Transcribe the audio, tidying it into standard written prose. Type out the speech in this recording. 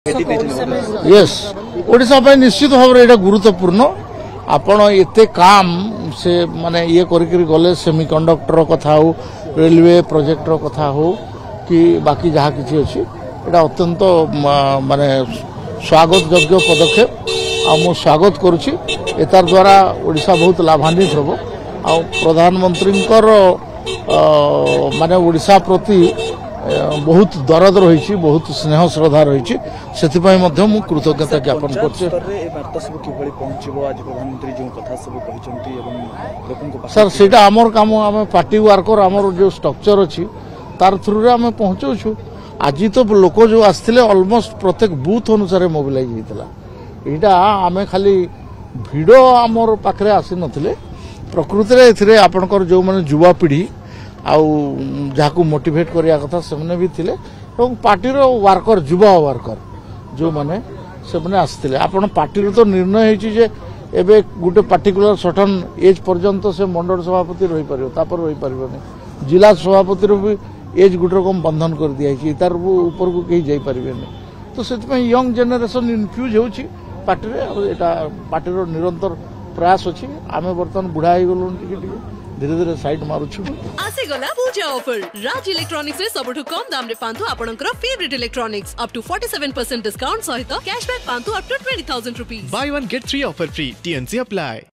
Yes Odisha निश्चित भाव में गुरुत्वपूर्ण आपण एते काम से माने ये करिकरी गले सेमीकंडक्टर कथा हो रेलवे प्रोजेक्टर कथा हो कि बाकी जहाँ किसी अच्छी एटा अत्यंत माने स्वागत योग्य पदक्षेप आ स्वागत करुच्ची एतार द्वारा ओडिशा बहुत लाभान्वित होबो आ प्रधानमंत्री माने ओडिशा प्रति बहुत दरद रही बहुत स्नेह श्रद्धा रही से कृतज्ञता ज्ञापन कर सर से आमर कम आम पार्टी वर्कर आमर जो स्ट्रक्चर अच्छी तार थ्रु आम पहुंचाऊ आज तो लोक जो आसते अलमोस्ट प्रत्येक बूथ अनुसार मोबिलाइज होता यहाँ आम खाली भिड़ आमर पाखे आसी नथिले प्रकृति में आपणकर जो मैंने युवा पीढ़ी आउ जहाँ मोटिवेट करिया कथा से भी थिले और पार्टी वर्कर युवा वर्कर जो माने से मैंने आसते आपण पार्टी तो निर्णय होइछि एबे गोटे पार्टिकुलर सर्टन एज पर्यंत से मंडल सभापति रही पार रही पारबनी जिला सभापति भी एज गोटे रकम बंधन कर दिया तार ऊपर को कहीं जाई पारबेनी तो से यंग जेनेरेशन इनफ्यूज होछि पार्टी रे पार्टी निरंतर प्रयास अच्छी आम बर्तमान बुढ़ा हो गलु धीरे धीरे साइड मारुछु आसे गला पूजा ऑफर राज इलेक्ट्रॉनिक्स रे सबठु कम दाम रे पांथु आपनकर favourite electronics up to 47% discount सहित कैशबैक पांथु up to 20,000 rupees buy one get 3 offer free TnC apply.